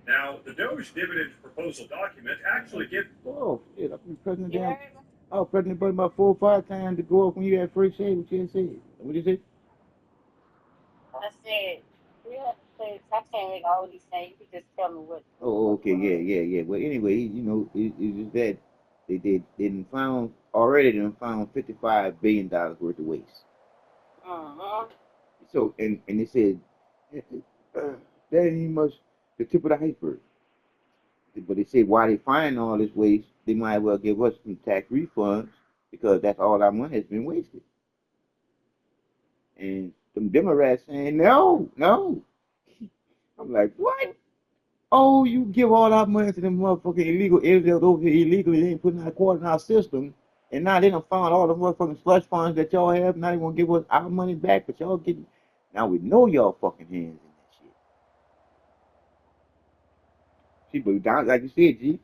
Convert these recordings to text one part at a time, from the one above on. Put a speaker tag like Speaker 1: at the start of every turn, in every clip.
Speaker 1: Now, the Doge dividend proposal document actually gives. Oh, shit, I've been pressing
Speaker 2: You
Speaker 1: down.
Speaker 2: heard me?
Speaker 1: I was pressing the button about 4 or 5 times to go up when you had first said what you had said. What did you say?
Speaker 2: I said, yeah, I can't make all these things. You can just tell me
Speaker 1: Oh,
Speaker 2: what the
Speaker 1: okay, yeah,
Speaker 2: word.
Speaker 1: yeah, yeah. But anyway, it's just that they didn't found already done found $55 billion worth of waste.
Speaker 2: Mm-hmm.
Speaker 1: So and they said that ain't even much the tip of the iceberg. But they said why they find all this waste, they might well give us some tax refunds because that's all our money has been wasted. And some Democrats saying no, no. I'm like, what? Oh, you give all our money to them motherfucking illegal aliens over here illegally, they ain't putting our quarter in our system. And now they done found all the motherfucking slush funds that y'all have. Now they want to give us our money back, but y'all getting. Now we know y'all fucking hands in that shit. See, but down, like you said, G,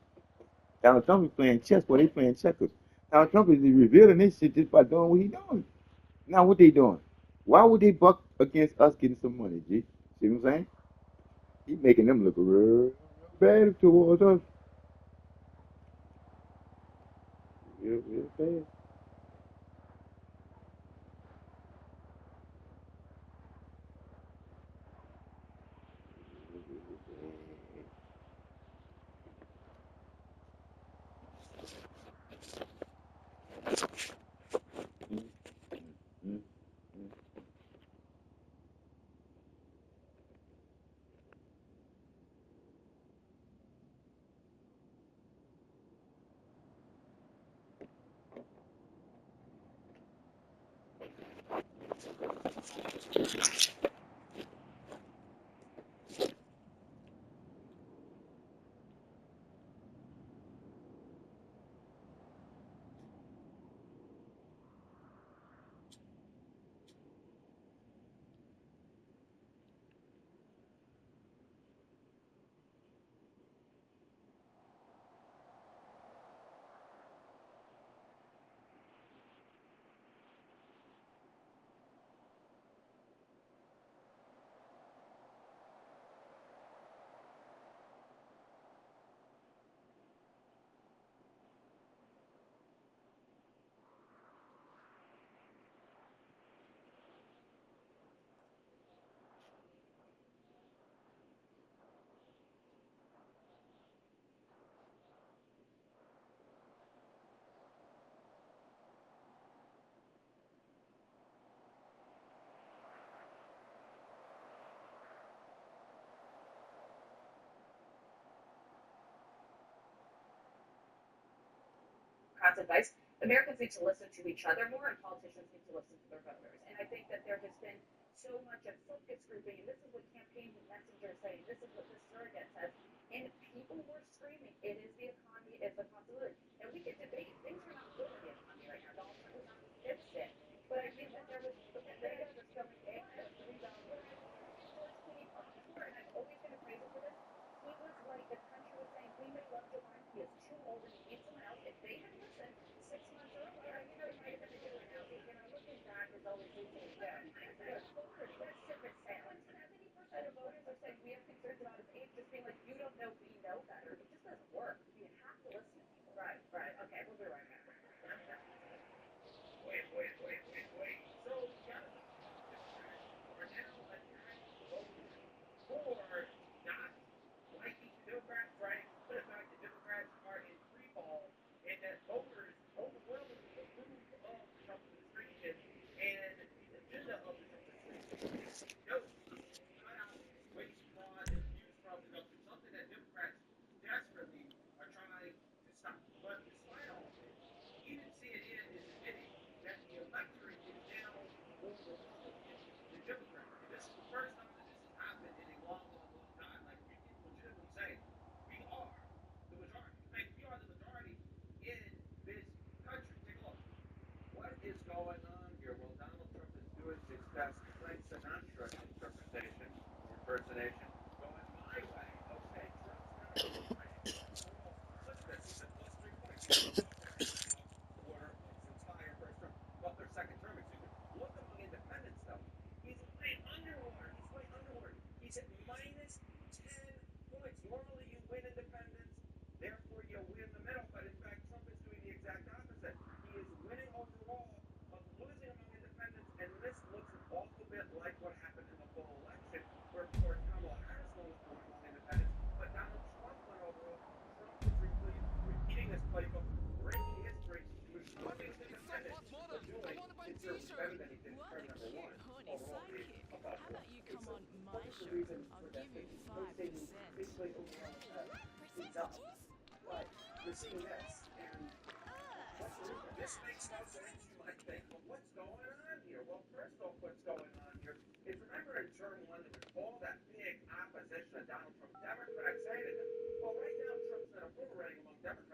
Speaker 1: Donald Trump is playing chess while they playing checkers. Donald Trump is revealing this shit just by doing what he doing. Now what they doing? Why would they buck against us getting some money, G? See what I'm saying? He making them look real bad towards us. Real bad.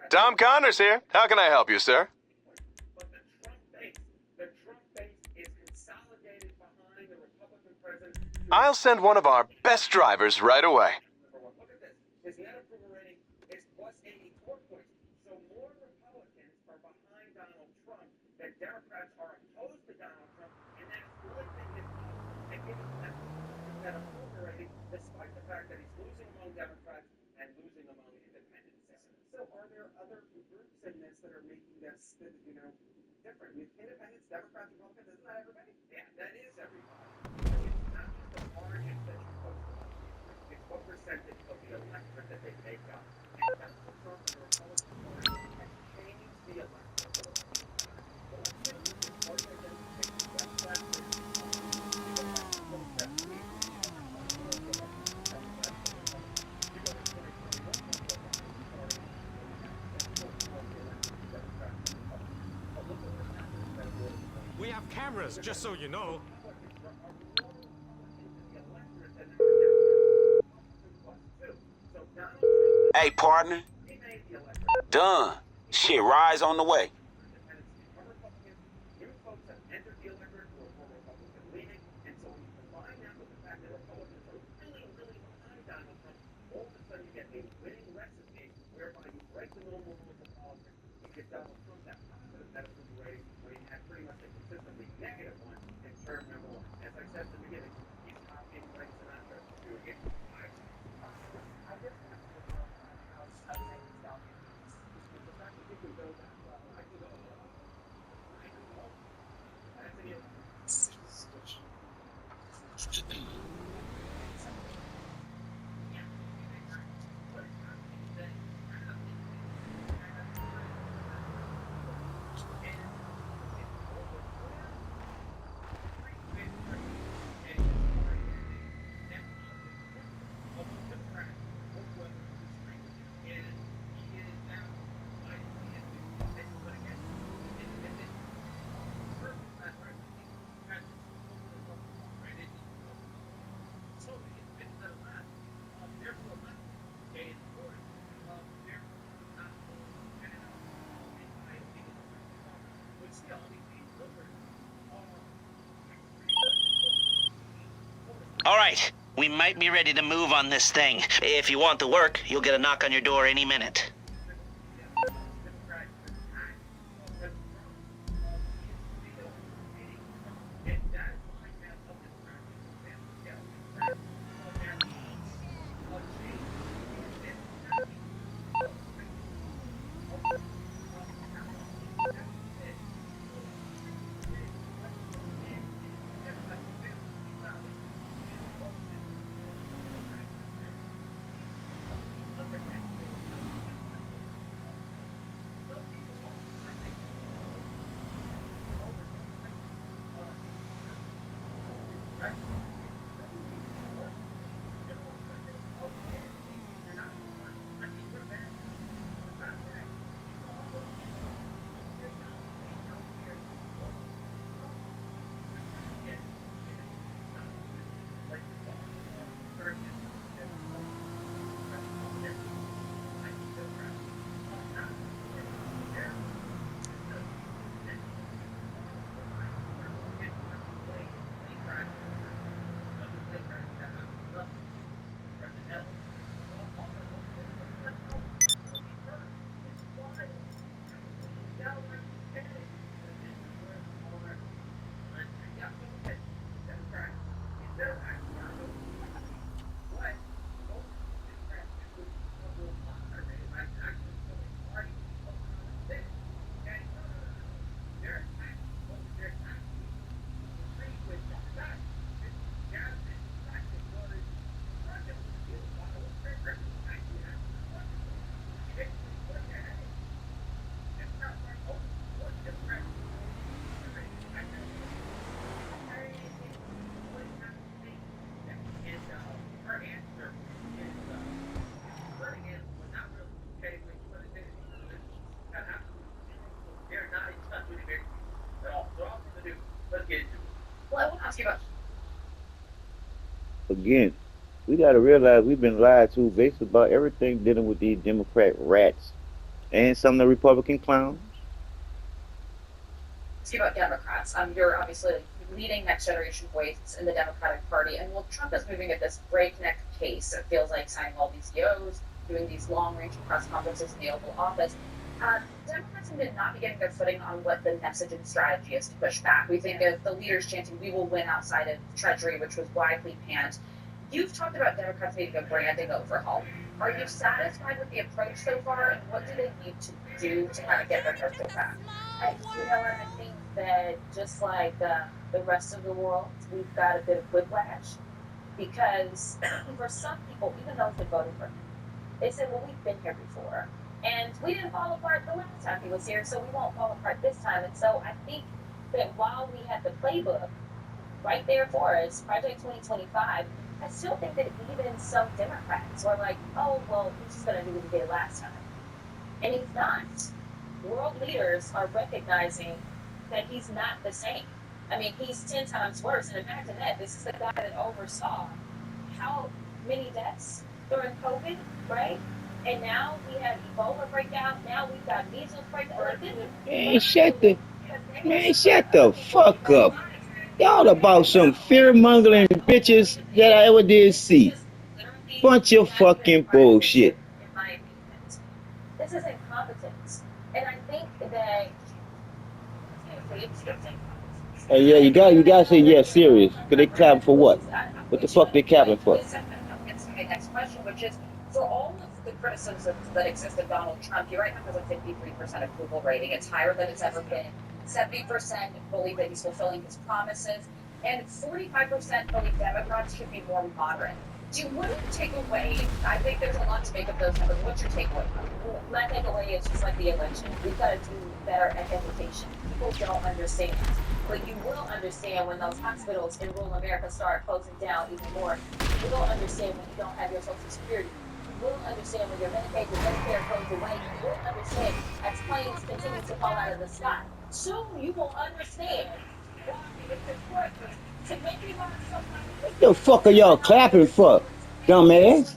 Speaker 3: Tom Connors here. How can I help you, sir? I'll send one of our best drivers right away.
Speaker 4: We have cameras, just so you know.
Speaker 5: Hey, partner. Done. Shit, ride's on the way.
Speaker 6: All right, we might be ready to move on this thing. If you want the work, you'll get a knock on your door any minute.
Speaker 1: again, we got to realize we've been lied to basically about everything dealing with these Democrat rats and some of the Republican clowns.
Speaker 2: About Democrats. You're obviously leading next generation voice in the Democratic Party, and well, Trump is moving at this breakneck pace. It feels like signing all these EOs, doing these long-range press conferences in the Oval Office. Democrats seem to not be getting their footing on what the message and strategy is to push back. We think of the leaders chanting, "We will win" outside of Treasury, which was widely panned. You've talked about Democrats needing a branding overhaul. Are you satisfied with the approach so far, and what do they need to do to kind of get their purpose back? I think that just like the rest of the world, we've got a bit of whiplash because for some people, even those that voted for him, they said, well, we've been here before. And we didn't fall apart the last time he was here, so we won't fall apart this time. And so I think that while we had the playbook right there for us, Project 2025, I still think that even some Democrats were like, oh, well, he's just going to do what he did last time. And he's not. World leaders are recognizing that he's not the same. I mean, he's 10 times worse. And imagine that. This is the guy that oversaw how many deaths during COVID, right? And now we have Ebola breakout. Now we've got measles breakout.
Speaker 1: Shut the fuck up. Y'all about some fear-mongering bitches that I ever did see. Bunch of fucking bullshit.
Speaker 2: In my opinion, this is incompetence. And I think that
Speaker 1: Hey, yeah, you gotta say yeah, serious. Cause they clapping for what? What the fuck they clapping for?
Speaker 2: Gets to my next question, which is for all of the criticisms that exist of Donald Trump, he right now has a 53% approval rating. It's higher than it's ever been. 70% believe that he's fulfilling his promises, and 45% believe Democrats should be more moderate. What do you take away? I think there's a lot to make of those numbers. What's your takeaway? My takeaway is just like the election. We've got to do better at education. People don't understand. But you will understand when those hospitals in rural America start closing down even more. You will understand when you don't have your Social Security. You will understand when your Medicaid, your Medicare goes away. You will understand as planes continue to fall out of the sky. Soon you will understand why it's important to maybe learn something.
Speaker 1: What the fuck are y'all clapping for, dumbass?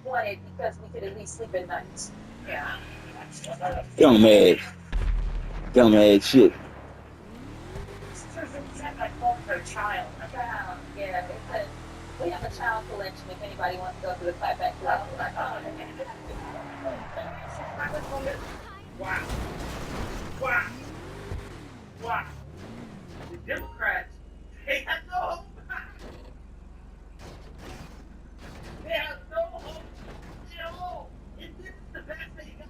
Speaker 2: Wanted because we could at least sleep at night. Yeah.
Speaker 1: Dumbass. Dumbass shit.
Speaker 2: I called her child. Yeah, we have a child collection if anybody wants to go to the clapback club.
Speaker 7: Wow. Wow. Wow. The Democrats, they have no hope. They have no hope at all. And this is the best they got,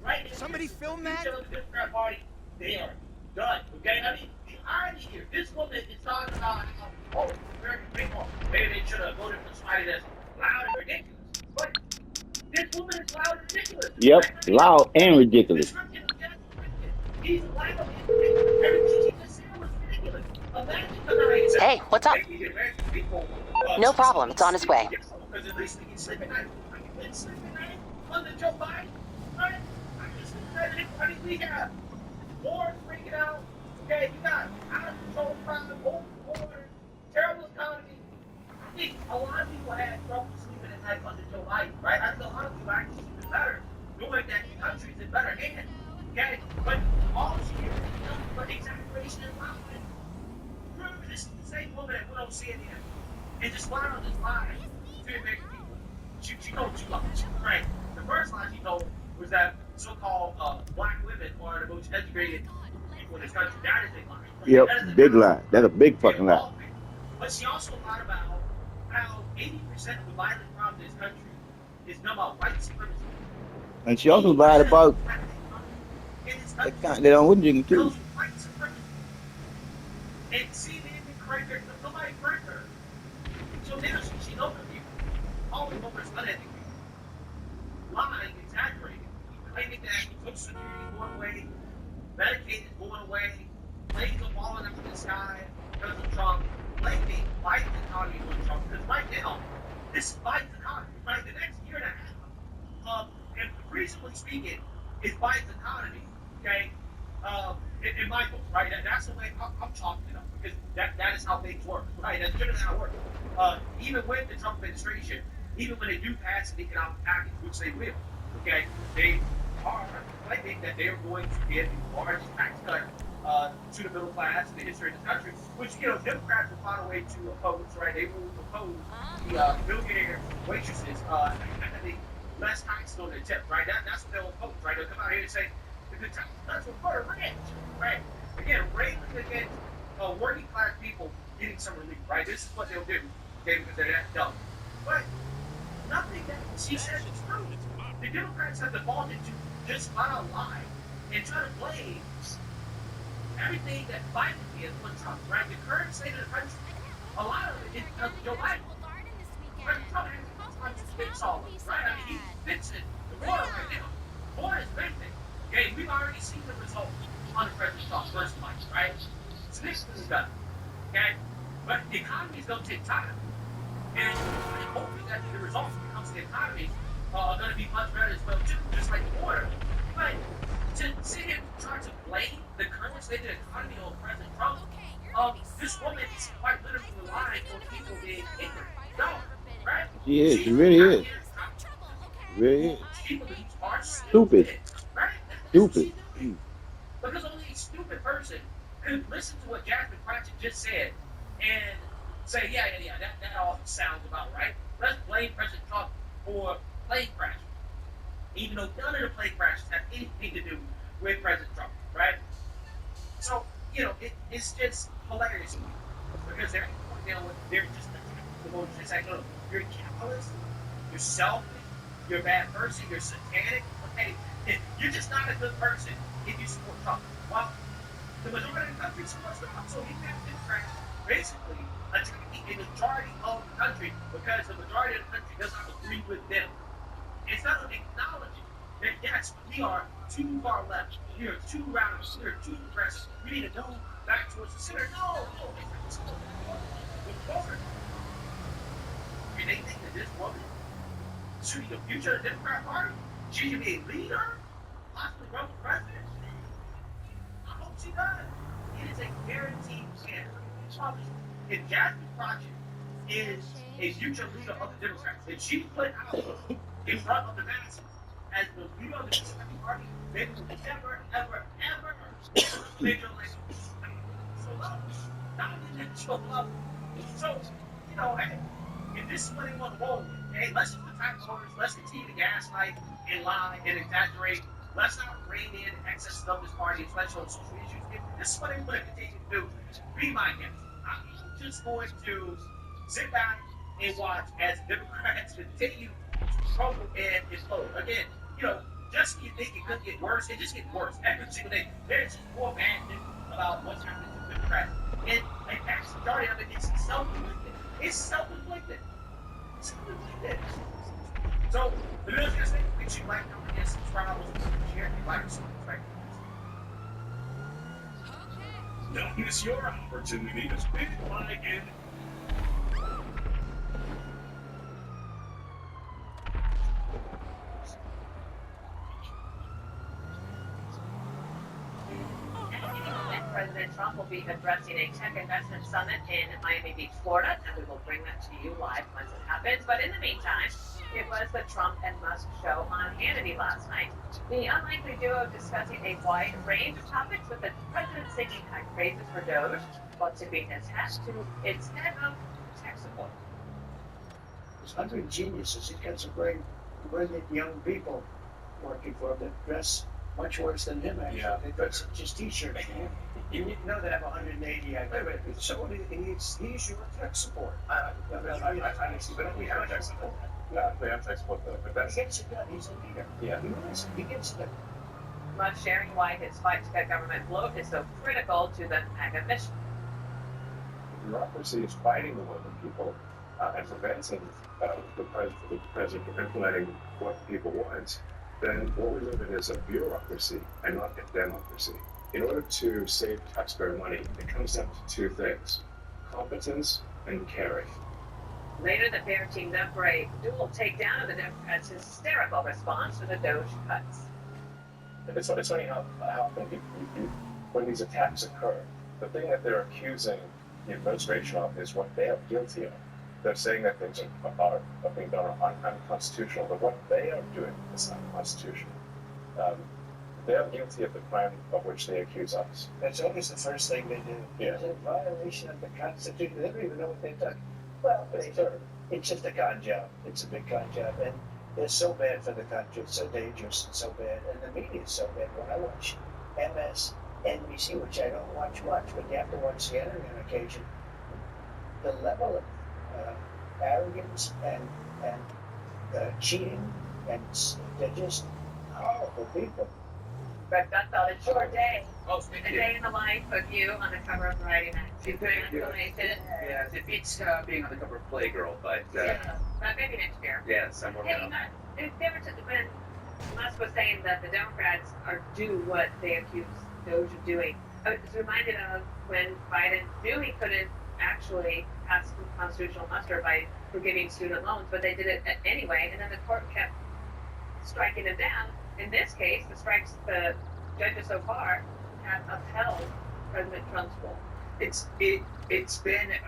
Speaker 7: right?
Speaker 4: Somebody film that?
Speaker 7: The Democrat Party, they are done, okay? I mean, the irony here, this woman is talking about how, oh, American people, maybe they should have voted for somebody that's loud and ridiculous. But this woman is loud and ridiculous.
Speaker 1: Yep, loud and ridiculous.
Speaker 7: He's loud and ridiculous. Everything he just said was ridiculous. Imagine
Speaker 8: Hey, what's up? No problem, it's on its way.
Speaker 7: Because at least we can sleep at night. I can sleep at night under Joe Biden. Right? I can sleep at night. I mean, we have wars breaking out. Okay, you got out of control crime, open borders, terrible economy. I think a lot of people had trouble sleeping at night under Joe Biden, right? I think a lot of people actually sleep better, knowing that the country's in better hands. Okay? But all this year, nothing but exaggeration and lying. Remember, this is the same woman that went on CNN and just lied on this lie to the American people. She told two lies, right? The first lie she told was that so-called black women are the most educated people in this country. That is a lie.
Speaker 1: Yep, big lie. That's a big fucking lie.
Speaker 7: But she also lied about how 80% of the violent crime in this country is done by white supremacy.
Speaker 1: And she also lied about that on what you can do.
Speaker 7: White supremacy. And CNN didn't correct her. Nobody correct her. So now she knows the people. All the numbers uneducated. Lying, exaggerating. Claiming that Social Security is going away, Medicaid is going away, planes are falling out of the sky because of Trump, blaming Biden's economy on Trump. Because right now, this is Biden's economy. Right? The next year and a half, and reasonably speaking, is Biden's economy. Okay? in my book, right? That's the way I'm talking it up because that is how things work, right? That's generally how it works. Even with the Trump administration, even when they do pass an economic package, which they will, okay, they are claiming that they are going to give the largest tax cut to the middle class in the history of the country, which, Democrats will find a way to oppose, right? They will oppose the billionaire waitresses having less taxes on their tip, right? That's what they'll oppose, right? They'll come out here and say, the tax cuts were for the rich, right? Again, railing against working class people getting some relief, right? This is what they'll do, okay, because they're that dumb. But nothing that she says is true. The Democrats have defaulted to just flat out lie and try to blame everything that Biden did on Trump, right? The current state of the country, a lot of it is because of Joe Biden. President Trump has time to fix all of it, right? I mean, he's fixing the water right now. Water is everything. Okay, we've already seen the results under President Trump's first month, right? So this is done. Okay? But the economy is going to take time. And hopefully that the results when it comes to the economy are going to be much better as well, too, just like the water. But to sit here and try to blame the current state of the economy on President Trump, this woman is quite literally relying on people being ignorant. No, right?
Speaker 1: She is. She really is. Really is.
Speaker 7: She believes are
Speaker 1: Stupid.
Speaker 7: right? That's what
Speaker 1: Stupid.
Speaker 7: she's doing. Because only a stupid person could listen to what Jasmine Cratchit just said and say, yeah, that all sounds about right. Let's blame President Trump for plane crashes, even though none of the plane crashes have anything to do with President Trump, right? So, it's just hilarious because they're pointing out what they're just they're saying, look, you're callous, you're selfish, you're a bad person, you're satanic. Okay, you're just not a good person if you support Trump. Well, the majority of the country supports Trump, so you have Democrats basically attacking a majority of the country because the majority of the country does not agree with them. Instead of acknowledging that yes, we are too far left, we are too radical, we are too progressive, we need to move back towards the center. No, it's forward. And they think that this woman should be the future of the Democrat Party? She should be a leader? Possibly run for president? I hope she does. It is a guaranteed win. If Jasmine Crockett is a future leader of the Democrats, if she's put out in front of the masses as the leader of the Democratic Party, they will never, ever, ever make her like so love. Not only that she'll love. So, hey, if this is what they want to roll with, hey, let's just attack voters, let's continue to gaslight and lie and exaggerate. Let's not rein in excess of this party, especially on social issues. If this is what they want to continue to do, be my guest. I'm just going to sit back and watch as Democrats continue to struggle and implode. Again, just when you think it could get worse, it just gets worse every single day. There's just more bad news about what's happening to Democrats. And the vast majority of it is self-inflicted. It's self-inflicted. Self-inflicted. So, the news is that we should like, comment, and subscribe, share, and like, and subscribe.
Speaker 9: Don't miss your opportunity to spin like it.
Speaker 2: President Trump will be addressing a tech investment summit in Miami Beach, Florida, and we will bring that to you live once it happens. But in the meantime, it was the Trump and Musk show on Hannity last night. The unlikely duo discussing a wide range of topics, with the president singing high praises for Doge, while tipping his hat to its head of tech support.
Speaker 10: He's under geniuses. He's got some very brilliant young people working for him that dress much worse than him, actually.
Speaker 9: Yeah,
Speaker 10: they dress just t-shirts. You need to know they have 180. Wait. So he's your tech support.
Speaker 9: I see, but we have tech support. Yeah, we have tech support, but that's...
Speaker 10: He gets it done. He's a leader.
Speaker 9: Yeah.
Speaker 10: He gets it done.
Speaker 2: Musk sharing why his fight to cut government bloat is so critical to the MAGA mission.
Speaker 9: Bureaucracy is fighting the will of people and preventing the president from implementing what the people want. Then what we live in is a bureaucracy and not a democracy. In order to save taxpayer money, it comes down to two things: competence and caring.
Speaker 2: Later, the pair teamed up for a dual takedown of the Democrats' hysterical response to the Doge cuts.
Speaker 9: It's funny how often when these attacks occur, the thing that they're accusing the administration of is what they are guilty of. They're saying that things are being done unconstitutional, but what they are doing is unconstitutional. They are guilty of the crime of which they accuse us.
Speaker 10: That's always the first thing they do.
Speaker 9: Yeah.
Speaker 10: It's a violation of the Constitution. They don't even know what they're talking. Well, it's just a con job. It's a big con job, and it's so bad for the country. It's so dangerous and so bad, and the media is so bad. When I watch MSNBC, which I don't watch much, but you have to watch CNN on occasion, the level of arrogance and cheating, and they're just horrible people.
Speaker 2: But that's all. It's your day.
Speaker 9: Oh,
Speaker 2: A day in the life of you on the cover of Variety magazine.
Speaker 11: Yeah, it beats being on the cover of Playgirl, but
Speaker 2: maybe next year.
Speaker 11: yeah, somewhere
Speaker 2: Hey, there was when Musk was saying that the Democrats do what they accuse Doge of doing. I was reminded of when Biden knew he couldn't actually pass constitutional muster by forgiving student loans, but they did it anyway, and then the court kept striking them down. In this case, the judges so far have upheld President Trump's rule.
Speaker 11: it's been,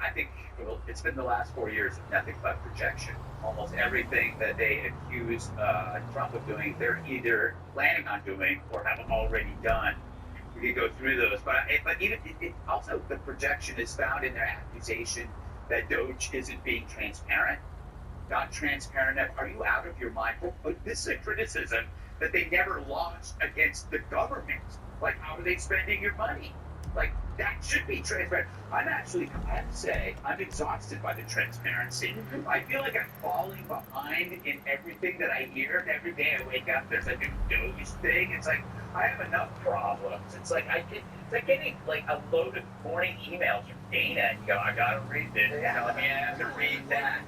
Speaker 11: I think, it's been the last 4 years of nothing but projection. Almost everything that they accuse Trump of doing, they're either planning on doing or have already done. We could go through those, but even also the projection is found in their accusation that Doge isn't being transparent. Not transparent enough. Are you out of your mind? But this is a criticism that they never launched against the government. Like, how are they spending your money? Like, that should be transparent. I have to say, I'm exhausted by the transparency. I feel like I'm falling behind in everything that I hear. And every day I wake up, there's a new Doge thing. It's like, I have enough problems. It's like it's like getting like a load of morning emails from Dana, and you go, I gotta read this. I have to read that.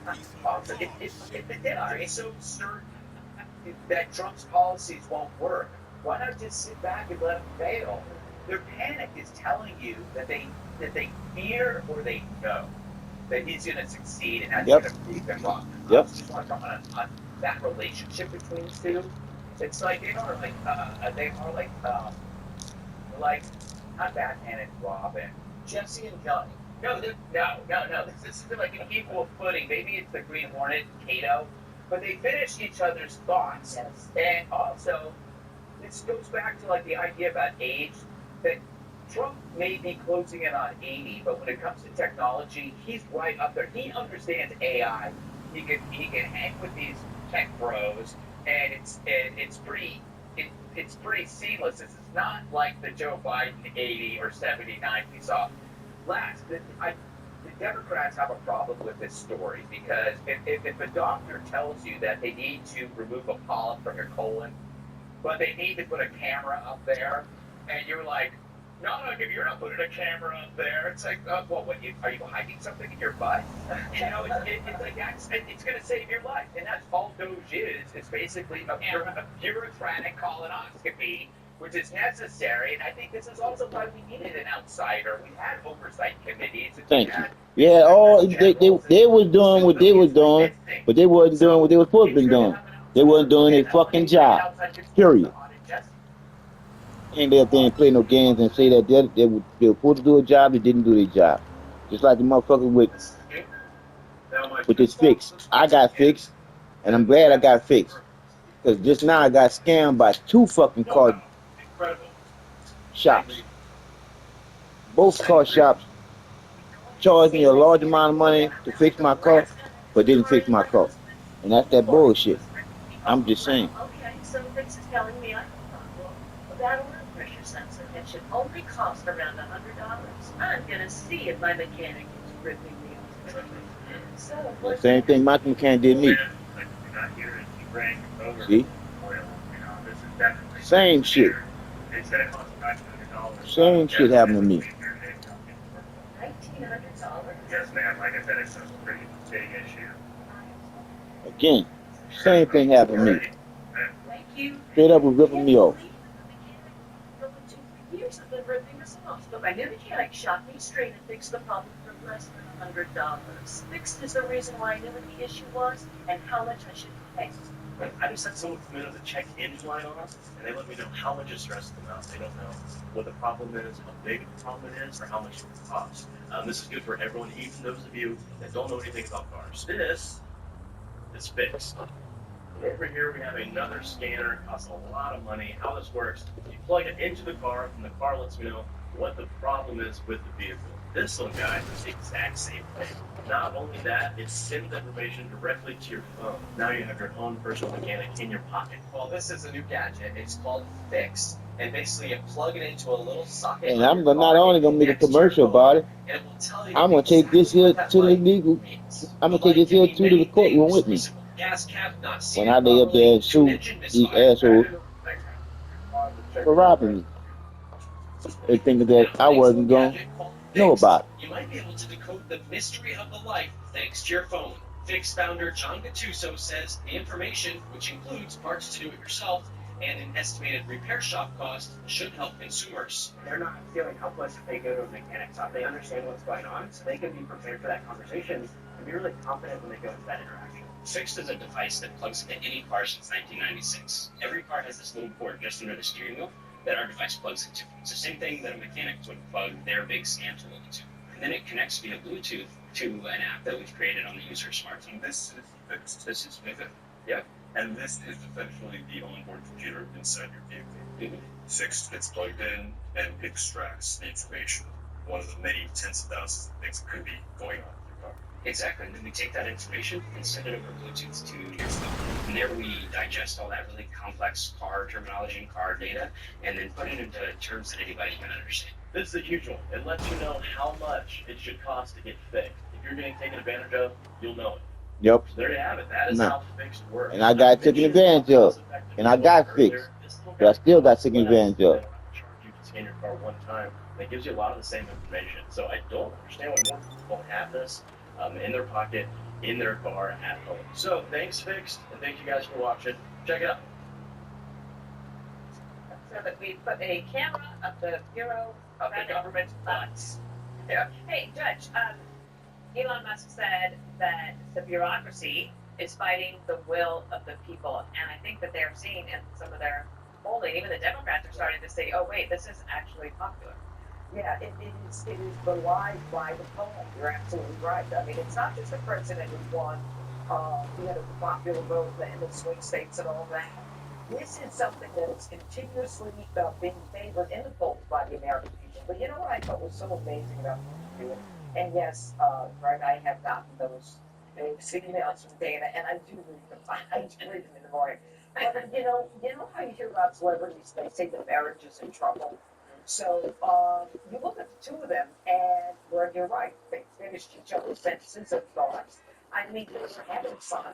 Speaker 11: Also, it's so certain that Trump's policies won't work. Why not just sit back and let them fail? Their panic is telling you that they fear or they know that he's going to succeed and that's going to prove them wrong.
Speaker 1: Yep.
Speaker 11: I just want to comment on that relationship between the two. It's like they are like not Batman and Robin, Jesse and Johnny. No. This is like an equal footing. Maybe it's the Green Hornet and Kato, but they finish each other's thoughts.
Speaker 2: Yes.
Speaker 11: And also, this goes back to like the idea about age. That Trump may be closing in on 80, but when it comes to technology, he's right up there. He understands AI. He can hang with these tech bros, and it's pretty seamless. This is not like the Joe Biden 80 or 79 we saw last. The Democrats have a problem with this story because if a doctor tells you that they need to remove a polyp from your colon, but they need to put a camera up there, and you're like, no, you're not putting a camera up there. It's like, well, are you hiding something in your butt? You know, it's like it's going to save your life, and that's all Doge is. It's basically a bureaucratic colonoscopy, which is necessary. And I think this is also why we needed an outsider. We had oversight committees.
Speaker 1: Thank you. Yeah, they was doing what they was doing, but they wasn't doing what they were supposed to be doing. They wasn't doing their fucking job. Period. Ain't they up there and play no games and say that they were supposed to do a job, they didn't do their job. Just like the motherfucker with this fix. I got fixed, and I'm glad I got fixed. Because just now I got scammed by 2 fucking car shops. Both car shops charged me a large amount of money to fix my car, but didn't fix my car. And that's that bullshit. I'm just saying.
Speaker 12: Okay, so Fix is telling me I have a problem about a oil pressure sensor that should only cost around $100. I'm gonna see if my mechanic is ripping me off. So,
Speaker 1: The same thing my mechanic did me. See? Same shit. Same shit happened to me.
Speaker 12: $1,900?
Speaker 9: Yes, ma'am. Like I said, it's a pretty big issue.
Speaker 1: Again, same thing happened to me.
Speaker 12: Thank you.
Speaker 1: Straight up was ripping me off.
Speaker 12: For years I've been ripping us But my new mechanic shot me straight and fixed the problem for less than $100. Fixed is the reason why I knew what the issue was and how much I should pay.
Speaker 13: I just had someone come in with a check engine light on, and they let me know how much it stressed them out. They don't know what the problem is, how big the problem is, or how much it will cost. This is good for everyone, even those of you that don't know anything about cars. This is fixed. Over here we have another scanner. It costs a lot of money. How this works, you plug it into the car, and the car lets me know what the problem is with the vehicle. This little guy does the exact same thing. Not only that, it sends information directly to your phone. Now you have your own personal mechanic in your pocket.
Speaker 11: Well, this is a new gadget. It's called Fixed. And basically, you plug it into a little socket.
Speaker 1: And I'm not only gonna make a commercial about it.
Speaker 11: And it will tell you
Speaker 1: I'm gonna take this here to the legal. I'm gonna take this here to the courtroom with me.
Speaker 11: gas cap not
Speaker 1: When I lay up there and sue these assholes for robbing me. They thinking that I wasn't gonna know about it.
Speaker 11: You might be able to decode the mystery of the life thanks to your phone. Fix founder John Gattuso says the information, which includes parts to do it yourself and an estimated repair shop cost, should help consumers.
Speaker 10: They're not feeling helpless if they go to a mechanic shop. They understand what's going on, so they can be prepared for that conversation and be really confident when they go into that interaction.
Speaker 11: Fixed is a device that plugs into any car since 1996. Every car has this little port just under the steering wheel that our device plugs into. It's the same thing that a mechanic would plug their big scan tool into. And then it connects via Bluetooth to an app that we've created on the user's smartphone.
Speaker 9: This is Fixed.
Speaker 11: This is Fixed. Yeah.
Speaker 9: And this is essentially the onboard computer inside your vehicle. Fixed, it's plugged in and extracts the information. One of the many tens of thousands of things that could be going on in your car.
Speaker 11: Exactly. And then we take that information and send it over Bluetooth to your phone. And there we digest all that really complex car terminology and car data and then put it into terms that anybody can understand.
Speaker 13: This is a huge one. It lets you know how much it should cost to get fixed. If you're getting taken advantage of, you'll know it.
Speaker 1: Yep.
Speaker 13: So there you have it. That is how Fixed works.
Speaker 1: And I got taken advantage of. And I got fixed. But I still got taken advantage of.
Speaker 13: You can scan your car one time. It gives you a lot of the same information. So I don't understand why more people don't have this in their pocket, in their car, at home. So thanks, Fixed, and thank you guys for watching. Check it out.
Speaker 12: So that we put a camera of the Bureau of the government funds. Yeah. Hey, Judge, Elon Musk said that the bureaucracy is fighting the will of the people, and I think that they're seeing in some of their polling, even the Democrats are starting to say, oh wait, this is actually popular.
Speaker 14: Yeah, it is belied by the poll. You're absolutely right. I mean, it's not just the president who won, the popular vote in the swing states and all that. This is something that is continuously being favored in the polls by the American people. But you know what I thought was so amazing about what you're doing? And yes, Greg, I have gotten those emails from Dana, and I do read them. I do read them in the morning. But you know how you hear about celebrities? They say the marriage is in trouble. So you look at the two of them, and where you're right, they finished each other's sentences and thoughts. I mean, they were having fun.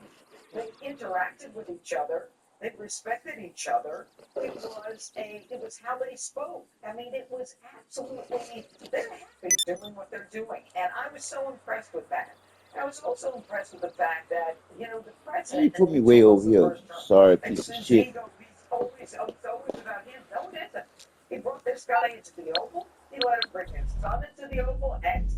Speaker 14: They interacted with each other. They respected each other. It was how they spoke. I mean, it was absolutely, they're happy doing what they're doing. And I was so impressed with that. I was also impressed with the fact that, the president.
Speaker 1: You put me way over here. Sorry, piece of shit.
Speaker 14: It's always about him. No, it isn't. He brought this guy into the Oval. He let him bring his son into the Oval, and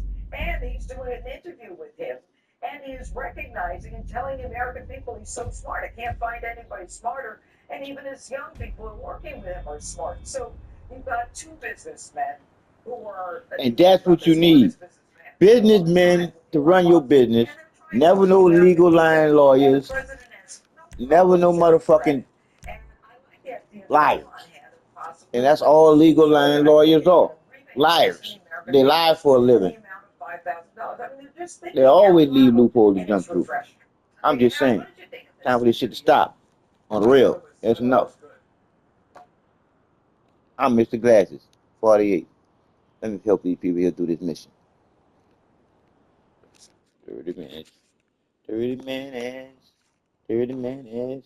Speaker 14: he's doing an interview with him. And he is recognizing and telling the American people he's so smart. I can't find anybody smarter. And even his young people who are working with him are smart. So you've got two businessmen who are.
Speaker 1: And that's what you need. Businessmen to run your business. Never no legal line lawyers. Never no motherfucking liars. And that's all legal line lawyers are. Liars. They lie for a living. They always leave loopholes to jump through. I'm just saying. Time for this shit to stop. On the real. That's enough. I'm Mr. Glasses, 48. Let me help these people here do this mission. 30 minutes. 30 minutes. 30 minutes.